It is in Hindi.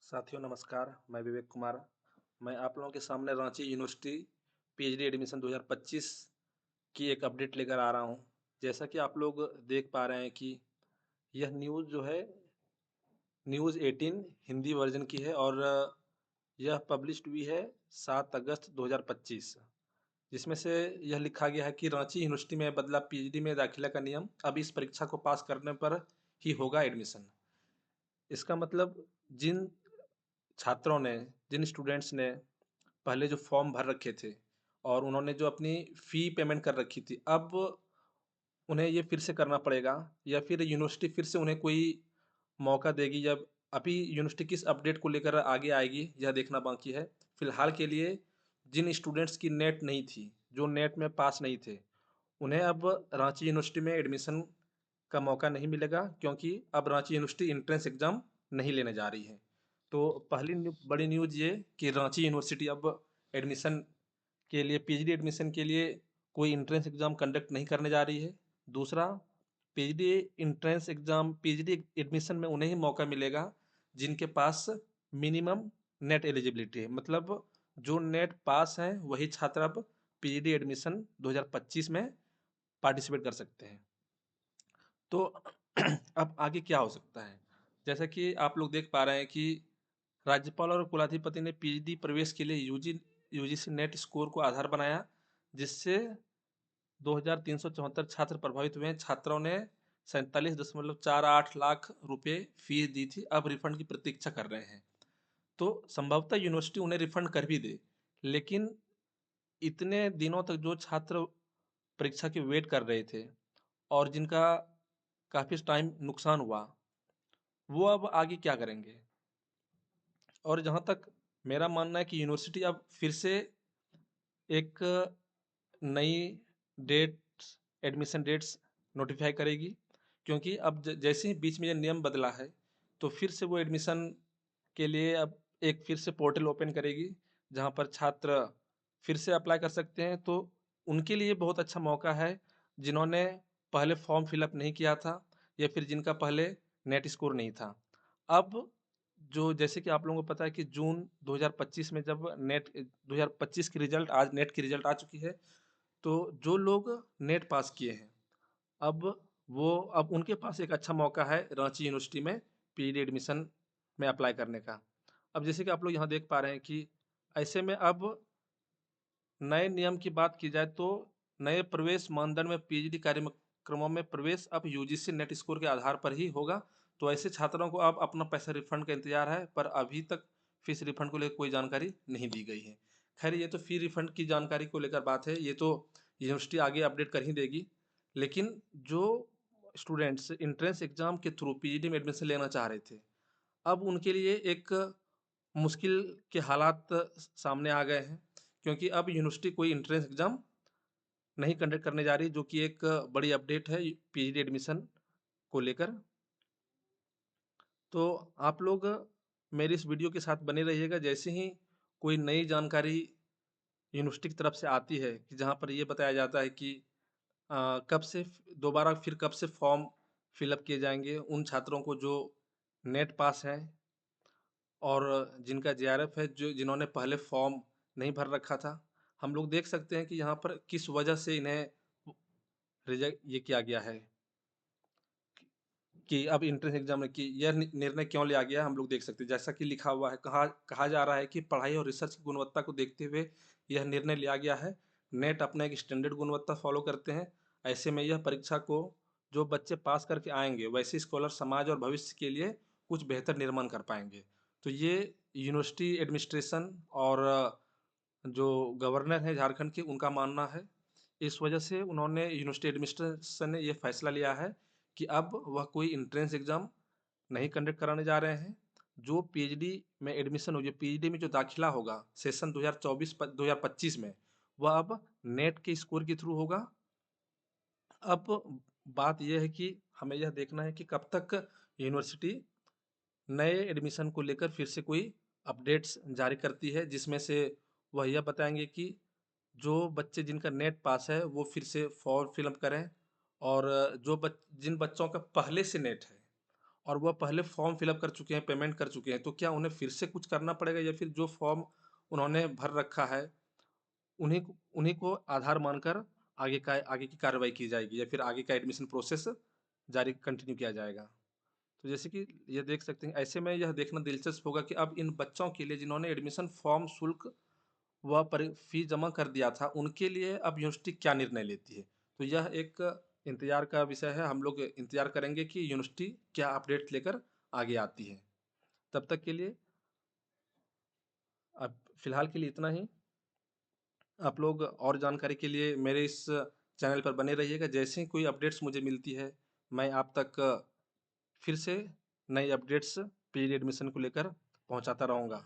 साथियों नमस्कार, मैं विवेक कुमार। मैं आप लोगों के सामने रांची यूनिवर्सिटी पीएचडी एडमिशन 2025 की एक अपडेट लेकर आ रहा हूं। जैसा कि आप लोग देख पा रहे हैं कि यह न्यूज़ जो है न्यूज़ 18 हिंदी वर्जन की है और यह पब्लिश्ड हुई है 7 अगस्त 2025, जिसमें से यह लिखा गया है कि रांची यूनिवर्सिटी में बदला पीएचडी में दाखिला का नियम, अब इस परीक्षा को पास करने पर ही होगा एडमिशन। इसका मतलब जिन छात्रों ने जिन स्टूडेंट्स ने पहले जो फॉर्म भर रखे थे और उन्होंने जो अपनी फ़ी पेमेंट कर रखी थी, अब उन्हें ये फिर से करना पड़ेगा या फिर यूनिवर्सिटी फिर से उन्हें कोई मौका देगी। जब अभी यूनिवर्सिटी किस अपडेट को लेकर आगे आएगी यह देखना बाकी है। फिलहाल के लिए जिन स्टूडेंट्स की नेट नहीं थी, जो नेट में पास नहीं थे, उन्हें अब रांची यूनिवर्सिटी में एडमिशन का मौका नहीं मिलेगा, क्योंकि अब रांची यूनिवर्सिटी एंट्रेंस एग्ज़ाम नहीं लेने जा रही है। तो पहली बड़ी न्यूज़ ये कि रांची यूनिवर्सिटी अब एडमिशन के लिए पीएचडी एडमिशन के लिए कोई एंट्रेंस एग्ज़ाम कंडक्ट नहीं करने जा रही है। दूसरा, PhD entrance exam PhD admission में उन्हें ही मौका मिलेगा जिनके पास मिनिमम नेट एलिजिबिलिटी है। मतलब जो नेट पास हैं वही छात्र अब पीएचडी एडमिशन 2025 में पार्टिसिपेट कर सकते हैं। तो अब आगे क्या हो सकता है? जैसा कि आप लोग देख पा रहे हैं कि राज्यपाल और कुलाधिपति ने पीएचडी प्रवेश के लिए यूजीसी नेट स्कोर को आधार बनाया, जिससे 2374 छात्र प्रभावित हुए हैं। छात्रों ने 47.48 लाख रुपए फीस दी थी, अब रिफंड की प्रतीक्षा कर रहे हैं। तो संभवतः यूनिवर्सिटी उन्हें रिफंड कर भी दे, लेकिन इतने दिनों तक जो छात्र परीक्षा की वेट कर रहे थे और जिनका काफ़ी टाइम नुकसान हुआ, वो अब आगे क्या करेंगे? और जहाँ तक मेरा मानना है कि यूनिवर्सिटी अब फिर से एक नई डेट्स एडमिशन डेट्स नोटिफाई करेगी, क्योंकि अब जैसे ही बीच में ये नियम बदला है, तो फिर से वो एडमिशन के लिए अब एक फिर से पोर्टल ओपन करेगी, जहाँ पर छात्र फिर से अप्लाई कर सकते हैं। तो उनके लिए बहुत अच्छा मौका है जिन्होंने पहले फॉर्म फिलअप नहीं किया था या फिर जिनका पहले नेट स्कोर नहीं था। अब जो जैसे कि आप लोगों को पता है कि जून 2025 में जब नेट 2025 की रिजल्ट, आज नेट की रिजल्ट आ चुकी है, तो जो लोग नेट पास किए हैं, अब अब उनके पास एक अच्छा मौका है रांची यूनिवर्सिटी में पीजी एडमिशन में अप्लाई करने का। अब जैसे कि आप लोग यहाँ देख पा रहे हैं कि ऐसे में अब नए नियम की बात की जाए तो नए प्रवेश मानदंड में पीएचडी कार्यक्रमों में प्रवेश अब यूजीसी नेट स्कोर के आधार पर ही होगा। तो ऐसे छात्रों को अब अपना पैसा रिफंड का इंतजार है, पर अभी तक फीस रिफंड को लेकर कोई जानकारी नहीं दी गई है। खैर, ये तो फी रिफंड की जानकारी को लेकर बात है, ये तो यूनिवर्सिटी आगे अपडेट कर ही देगी। लेकिन जो स्टूडेंट्स एंट्रेंस एग्जाम के थ्रू पीजीडी में एडमिशन लेना चाह रहे थे, अब उनके लिए एक मुश्किल के हालात सामने आ गए हैं, क्योंकि अब यूनिवर्सिटी कोई एंट्रेंस एग्ज़ाम नहीं कंडक्ट करने जा रही, जो कि एक बड़ी अपडेट है पीजी एडमिशन को लेकर। तो आप लोग मेरी इस वीडियो के साथ बने रहिएगा। जैसे ही कोई नई जानकारी यूनिवर्सिटी की तरफ से आती है कि जहाँ पर ये बताया जाता है कि कब से दोबारा फिर कब से फॉर्म फिलअप किए जाएंगे उन छात्रों को जो नेट पास हैं और जिनका जेआरएफ है, जो जिन्होंने पहले फॉर्म नहीं भर रखा था। हम लोग देख सकते हैं कि यहाँ पर किस वजह से इन्हें रिजेक्ट ये किया गया है कि अब एंट्रेंस एग्जाम में कि यह निर्णय क्यों लिया गया, हम लोग देख सकते हैं। जैसा कि लिखा हुआ है, कहा जा रहा है कि पढ़ाई और रिसर्च की गुणवत्ता को देखते हुए यह निर्णय लिया गया है। नेट अपना एक स्टैंडर्ड गुणवत्ता फॉलो करते हैं। ऐसे में यह परीक्षा को जो बच्चे पास करके आएंगे, वैसे स्कॉलर समाज और भविष्य के लिए कुछ बेहतर निर्माण कर पाएंगे। तो ये यूनिवर्सिटी एडमिनिस्ट्रेशन और जो गवर्नर हैं झारखंड के, उनका मानना है। इस वजह से उन्होंने यूनिवर्सिटी एडमिनिस्ट्रेशन ने ये फैसला लिया है कि अब वह कोई एंट्रेंस एग्ज़ाम नहीं कंडक्ट कराने जा रहे हैं। जो पीएचडी में एडमिशन हो, जो पीएचडी में जो दाखिला होगा सेशन 2024-2025 में, वह अब नेट के स्कोर के थ्रू होगा। अब बात यह है कि हमें यह देखना है कि कब तक यूनिवर्सिटी नए एडमिशन को लेकर फिर से कोई अपडेट्स जारी करती है, जिसमें से वह यह बताएंगे कि जो बच्चे जिनका नेट पास है वो फिर से फॉर्म फिलअप करें, और जिन बच्चों का पहले से नेट है और वह पहले फॉर्म फिलअप कर चुके हैं, पेमेंट कर चुके हैं, तो क्या उन्हें फिर से कुछ करना पड़ेगा या फिर जो फॉर्म उन्होंने भर रखा है उन्हीं को आधार मानकर आगे की कार्रवाई की जाएगी या फिर आगे का एडमिशन प्रोसेस जारी कंटिन्यू किया जाएगा? तो जैसे कि ये देख सकते हैं, ऐसे में यह देखना दिलचस्प होगा कि अब इन बच्चों के लिए जिन्होंने एडमिशन फॉर्म शुल्क व फीस जमा कर दिया था, उनके लिए अब यूनिवर्सिटी क्या निर्णय लेती है। तो यह एक इंतजार का विषय है। हम लोग इंतजार करेंगे कि यूनिवर्सिटी क्या अपडेट लेकर आगे आती है। तब तक के लिए अब फिलहाल के लिए इतना ही। आप लोग और जानकारी के लिए मेरे इस चैनल पर बने रहिएगा। जैसे ही कोई अपडेट्स मुझे मिलती है, मैं आप तक फिर से नई अपडेट्स पीजी एडमिशन को लेकर पहुंचाता रहूंगा।